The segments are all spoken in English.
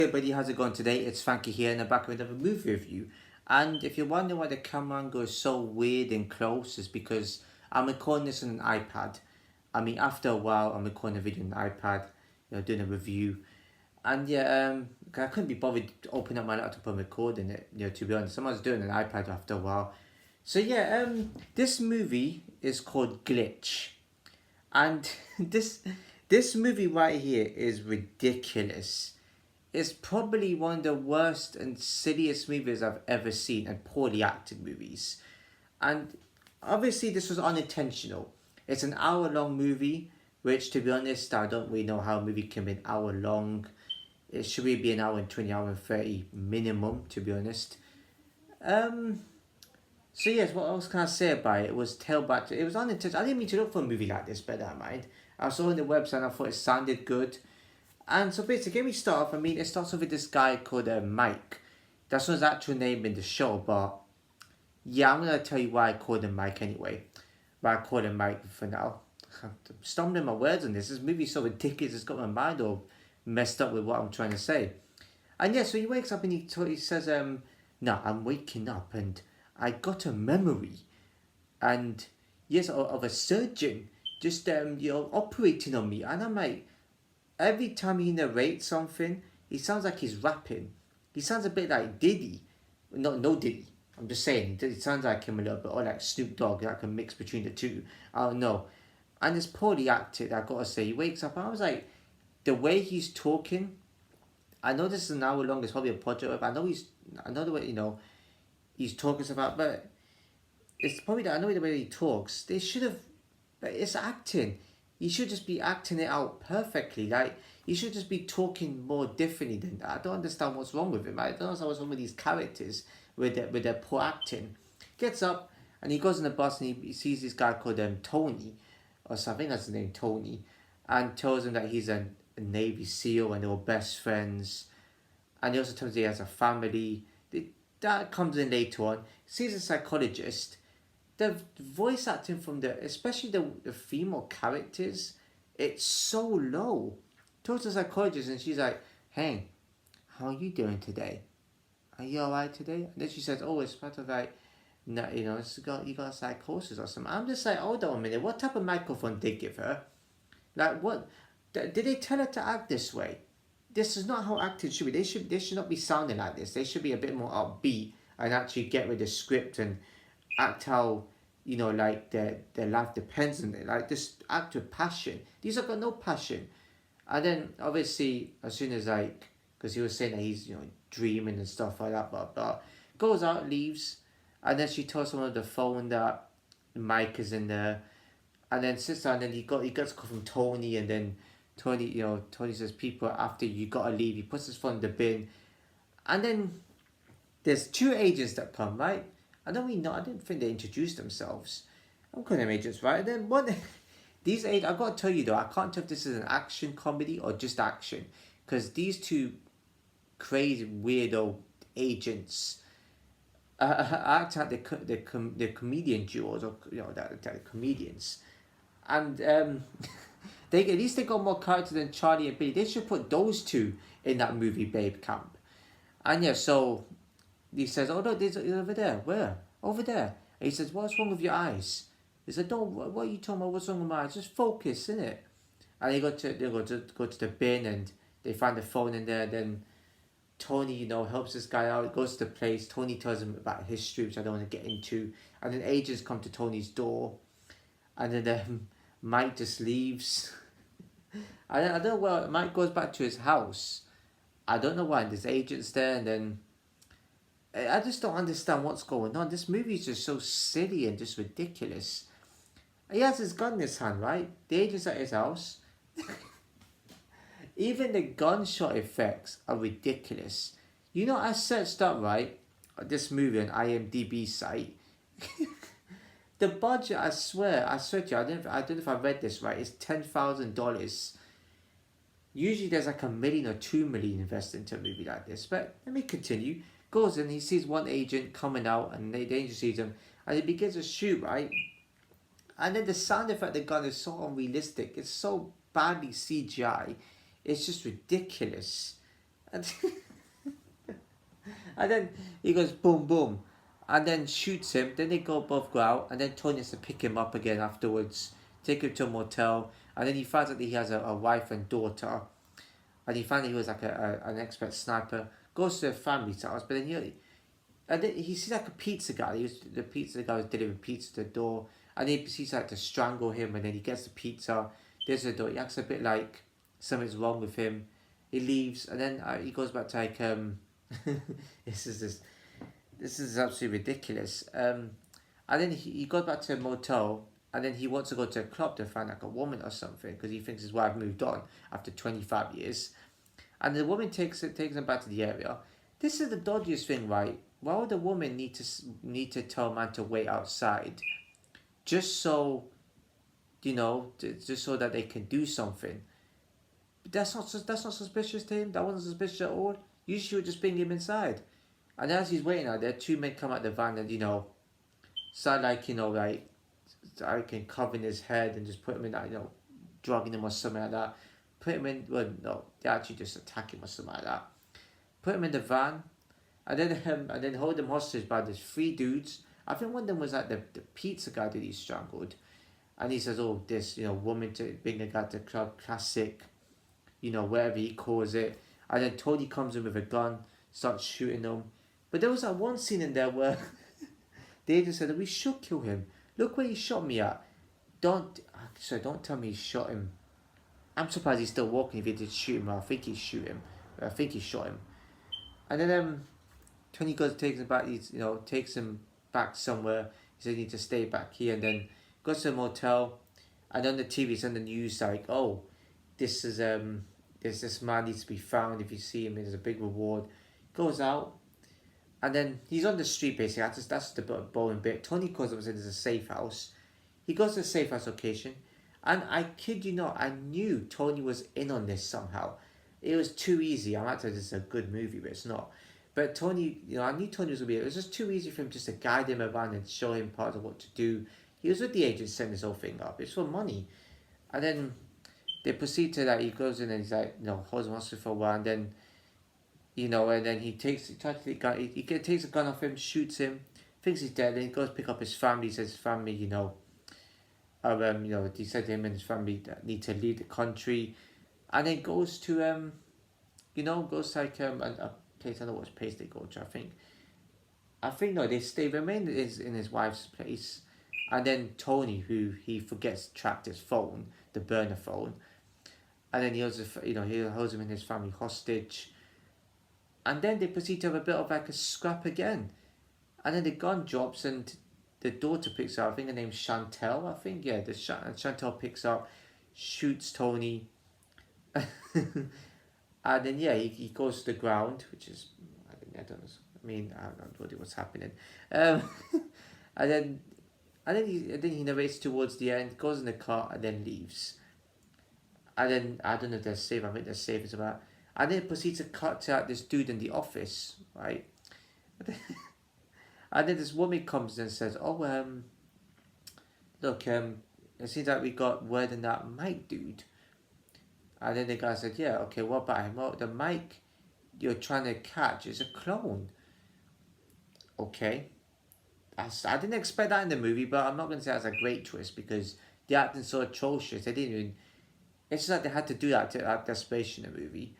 Hey everybody, how's it going today? It's Frankie here and I'm back with another movie review. And if you're wondering why the camera angle is so weird and close, it's because I'm recording this on an iPad. I mean, after a while, I'm recording a video on an iPad, doing a review. And I couldn't be bothered to open up my laptop and recording it, to be honest. Someone's doing an iPad after a while. So this movie is called Glitch. And this movie right here is ridiculous. It's probably one of the worst and silliest movies I've ever seen, and poorly acted movies. And obviously, this was unintentional. It's an hour long movie, which, to be honest, I don't really know how a movie can be an hour long. It should really be an hour and 20, hour and 30 minimum, to be honest. So yes, what else can I say about it? It was tailed back to, it was unintentional. I didn't mean to look for a movie like this, but never mind. I saw it on the website and I thought it sounded good. And so basically, get me started off. I mean, it starts off with this guy called Mike. That's not his actual name in the show, but yeah, I'm gonna tell you why I called him Mike anyway. Why I called him Mike for now. I'm stumbling my words on this. This movie's so ridiculous. It's got my mind all messed up with what I'm trying to say. And yeah, so he wakes up and he says, "No, I'm waking up and I got a memory, and yes, of a surgeon just operating on me." And I'm like, every time he narrates something, he sounds like he's rapping. He sounds a bit like Diddy. No Diddy. I'm just saying, it sounds like him a little bit, or like Snoop Dogg, like a mix between the two. I don't know. And it's poorly acted, I gotta say. He wakes up and I was like, the way he's talking, I know this is an hour long, it's probably a project, but I know the way, he's talking stuff about, but it's probably that I know the way he talks. They should have, but it's acting. You should just be acting it out perfectly. Like, you should just be talking more differently than that. I don't understand what's wrong with him. I don't understand what's wrong with these characters with their poor acting. Gets up and he goes on the bus and he sees this guy called Tony, or something. That's his name, Tony, and tells him that he's a Navy SEAL and they were best friends. And he also tells him he has a family. That comes in later on. Sees a psychologist. The voice acting from especially the female characters, it's so low. Talks to the psychologist and she's like, "Hey, how are you doing today? Are you alright today?" And then she says, "Oh, it's part of like, no, you got psychosis or something." I'm just like, hold on a minute, what type of microphone did they give her? Like, what did they tell her to act this way? This is not how acting should be. They should not be sounding like this. They should be a bit more upbeat and actually get with the script and act how like their life depends on it. Like, just act with passion. These have got no passion. And then obviously as soon as, like, because he was saying that he's dreaming and stuff like that, blah blah, goes out, leaves, and then she tells someone on the phone that Mike is in there, and then sits down, and then he gets a call from Tony, and then Tony says, "People, after you gotta leave." He puts his phone in the bin, and then there's two agents that come, right? I didn't think they introduced themselves. I'm calling them agents, right? And then what? These agents, I gotta tell you though, I can't tell if this is an action comedy or just action, because these two crazy weirdo agents act like the comedian duos, or the comedians, and they at least they got more character than Charlie and Billy. They should put those two in that movie Babe Camp. And yeah, so he says, "Oh no, there's over there. Where? Over there." And he says, "What's wrong with your eyes?" He said, "Don't. What are you talking about? What's wrong with my eyes? Just focus, innit?" And they go to the bin and they find the phone in there. Then Tony, helps this guy out. Goes to the place. Tony tells him about history, which I don't want to get into. And then agents come to Tony's door, and then Mike just leaves. I don't know. Well, Mike goes back to his house. I don't know why. And there's agents there, and then I just don't understand what's going on. This movie is just so silly and just ridiculous. He has his gun in his hand, right? The agent's at his house. Even the gunshot effects are ridiculous. I searched up, right, this movie on IMDb site. The budget, I swear to you, I don't know if I read this right, it's $10,000. Usually there's like 1 million or 2 million invested into a movie like this. But let me continue. Goes in, he sees one agent coming out, and the agent sees him, and he begins to shoot, right? And then the sound effect of the gun is so unrealistic. It's so badly CGI. It's just ridiculous. And, and then he goes boom, boom, and then shoots him. Then they both go out, and then Tony has to pick him up again afterwards, take him to a motel, and then he finds out that he has a wife and daughter, and he found out he was like an expert sniper. Goes to the family's house, but then and then he sees like a pizza guy. The pizza guy was delivering pizza to the door, and he sees like to strangle him, and then he gets the pizza. There's the door. He acts a bit like something's wrong with him. He leaves, and then he goes back to like this is absolutely ridiculous. And then he goes back to a motel, and then he wants to go to a club to find like a woman or something because he thinks his wife moved on after 25 years. And the woman takes him back to the area. This is the dodgiest thing, right? Why would the woman need to tell a man to wait outside, just so, just so that they can do something? But that's not suspicious to him. That wasn't suspicious at all. You should just bring him inside. And as he's waiting out there, two men come out the van and start like I can cover in his head and just put him in that drugging him or something like that. Put him in. Well, no, they actually just attack him or something like that. Put him in the van, and then hold him hostage by these three dudes. I think one of them was like the pizza guy that he strangled, and he says, "Oh, this woman to bring a guy to the club, classic, whatever he calls it." And then Tony comes in with a gun, starts shooting them. But there was that one scene in there where they just said, "We should kill him. Look where he shot me at. Don't tell me he shot him." I'm surprised he's still walking if he did shoot him. I think he shoot him. I think he shot him. And then Tony goes takes him back. Takes him back somewhere. He says he needs to stay back here, and then goes to a motel. And on the TV, it's on the news like, "Oh, this is this man needs to be found. If you see him, there's a big reward." Goes out, and then he's on the street basically. That's the boring bit. Tony calls up and says there's a safe house. He goes to the safe house location, and I kid you not, I knew Tony was in on this somehow. It was too easy. I'm not saying this is a good movie, but it's not. But Tony, I knew Tony was gonna be. It was just too easy for him just to guide him around and show him part of what to do. He was with the agent setting this whole thing up. It's for money, and then they proceed to that. He goes in and he's like, holds him hostage for a while, and then, and then he takes the gun. He takes a gun off him, shoots him, thinks he's dead. Then he goes pick up his family. He says his family, he said to him and his family that need to leave the country, and then goes to goes to like a place. I don't know what place they go to. I think no, they remain in his wife's place, and then Tony, who he forgets tracked his phone, the burner phone, and then he holds him and his family hostage, and then they proceed to have a bit of like a scrap again, and then the gun drops and the daughter picks up. I think her name's Chantel. I think Chantel picks up, shoots Tony, and then he goes to the ground, which is I don't know. I mean I don't know what's happening, and then he narrates towards the end, goes in the car and then leaves. And then I don't know if they're safe. I think they're safe as well. And then it proceeds to cut to this dude in the office, right? And then this woman comes and says, "Oh, look, it seems like we got word on that Mike dude." And then the guy said, "Yeah, okay, what about him?" "Well, the Mike you're trying to catch is a clone." Okay. I didn't expect that in the movie, but I'm not going to say that's a great twist because the acting's so atrocious. They didn't even. It's just like they had to do that to add desperation in the movie.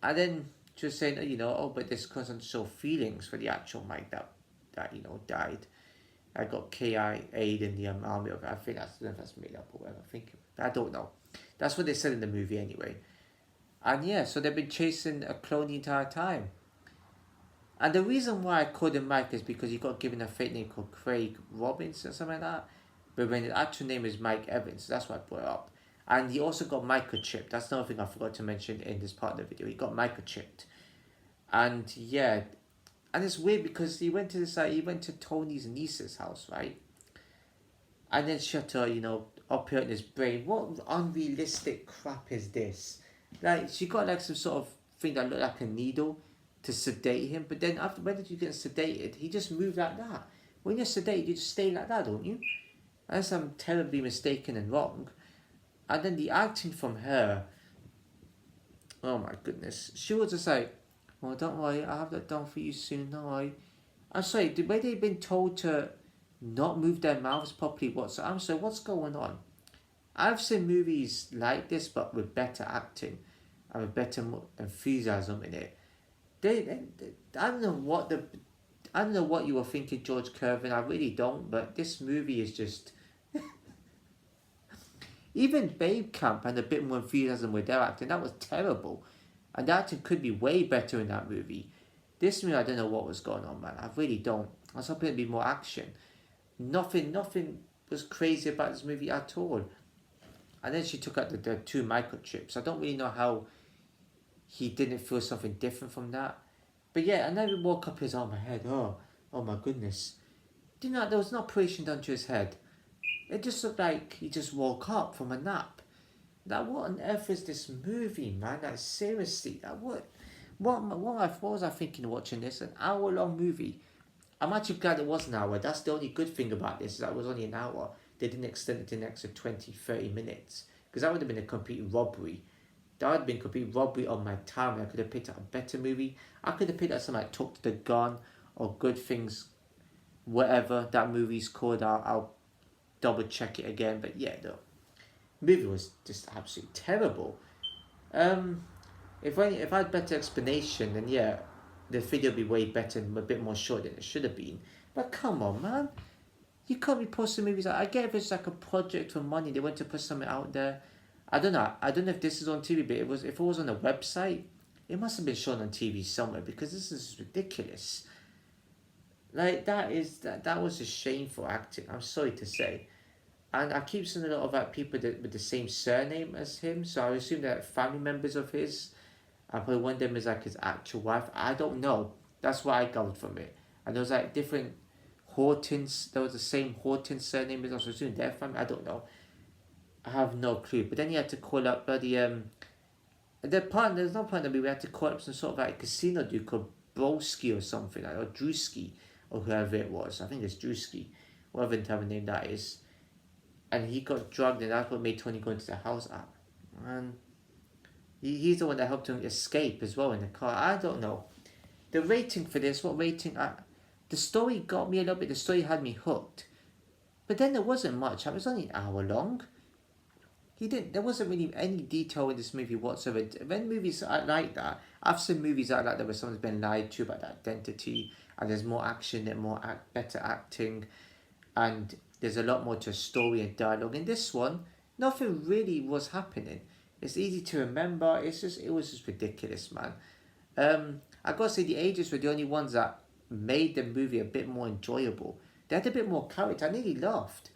And then just saying, but this doesn't show feelings for the actual Mike that died. I got KIA in the army. I think that's made up or whatever. I don't know. That's what they said in the movie anyway. And so they've been chasing a clone the entire time. And the reason why I called him Mike is because he got given a fake name called Craig Robbins or something like that. But when the actual name is Mike Evans, that's why I brought it up. And he also got microchipped. That's another thing I forgot to mention in this part of the video. He got microchipped. And and it's weird because he went to Tony's niece's house, right? And then shut her, up here in his brain. What unrealistic crap is this? Like, she got like some sort of thing that looked like a needle to sedate him, but then after when did you get sedated? He just moved like that. When you're sedated, you just stay like that, don't you? Unless I'm terribly mistaken and wrong. And then the acting from her, Oh my goodness. She was just like, "Well, don't worry, I'll have that done for you soon, don't worry." I'm sorry, the way they've been told to not move their mouths properly, I'm sorry, what's going on? I've seen movies like this, but with better acting and with better enthusiasm in it. I don't know I don't know what you were thinking, George Kirvin. I really don't. But this movie is just even Babe Camp and a bit more enthusiasm with their acting. That was terrible, and the acting could be way better in that movie. This movie, I don't know what was going on, man. I really don't. I was hoping it'd be more action. Nothing was crazy about this movie at all. And then she took out the two microchips. I don't really know how he didn't feel something different from that. But yeah, and then he woke up his arm, my head. Oh my goodness. Did not there was an operation done to his head. It just looked like he just woke up from a nap. Like what on earth is this movie, man? Like seriously, like what was I thinking watching this? An hour-long movie. I'm actually glad it was an hour. That's the only good thing about this, is that it was only an hour. They didn't extend it to an extra 20, 30 minutes. Because that would have been a complete robbery. That would have been a complete robbery of my time. I could have picked out a better movie. I could have picked out something like Talk to the Gun or Good Things, whatever that movie's called. I'll double check it again. But yeah, the movie was just absolutely terrible. Um, if I had better explanation, then yeah, the video would be way better and a bit more short than it should have been. But come on, man. You can't be posting movies. I get if it's like a project for money, they want to put something out there. I don't know. I don't know if this is on TV, but if it was on a website, it must have been shown on TV somewhere because this is ridiculous. Like that was just shameful acting. I'm sorry to say, and I keep seeing a lot of people with the same surname as him. So I assume they're family members of his. I probably one of them is like his actual wife. I don't know. That's what I gathered from it. And there was like different Hortons. There was the same Horton surname as also soon their family. I don't know. I have no clue. But then you had to call up bloody there's no point that we had to call up some sort of like casino dude called Broski or something like, or Drewski or whoever it was. I think it's Drewski, whatever the type of name that is. And he got drugged, and that's what made Tony go into the house up. And he's the one that helped him escape as well in the car. I don't know. The rating for this, what rating? The story got me a little bit. The story had me hooked. But then there wasn't much. It was only an hour long. There wasn't really any detail in this movie whatsoever. When movies are like that, I've seen movies like that where someone's been lied to about their identity, and there's more action and better acting, and there's a lot more to story and dialogue. In this one, nothing really was happening. It's easy to remember. It was just ridiculous, man. I gotta say the ages were the only ones that made the movie a bit more enjoyable. They had a bit more character. I nearly laughed,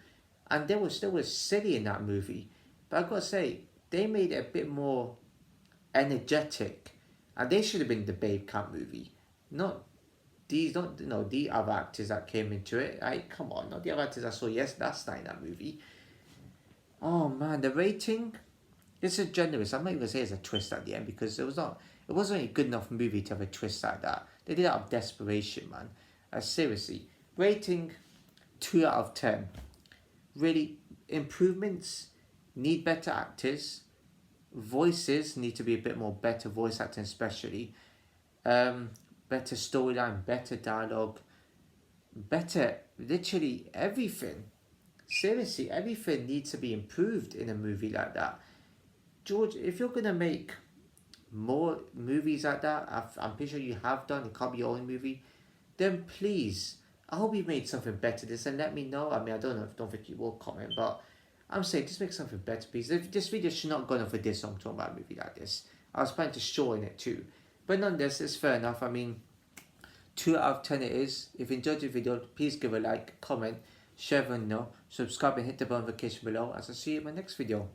and there was silly in that movie. But I gotta say, they made it a bit more energetic, and they should have been the Babe Camp movie, not the other actors that came into it. Come on, not the other actors I saw last night in that movie. Oh man, the rating, it's a generous. I'm not even gonna say it's a twist at the end because it wasn't a good enough movie to have a twist like that. They did it out of desperation, man. Seriously, rating 2 out of 10. Really, improvements. Need better actors. Voices need to be a bit more better voice acting, especially. Better storyline, better dialogue, better literally everything. Seriously, everything needs to be improved in a movie like that. George, if you're gonna make more movies like that, I'm pretty sure you have done. It can't be your only movie. Then please, I hope you made something better than this and let me know. I mean, I don't think you will comment, but I'm saying just make something better, please. This video should not go on for this long talking about a movie like this. I was planning to shorten it too. But nonetheless, it's fair enough. I mean, 2 out of 10 it is. If you enjoyed the video, please give a like, comment, share and know, subscribe and hit the bell notification below as I see you in my next video.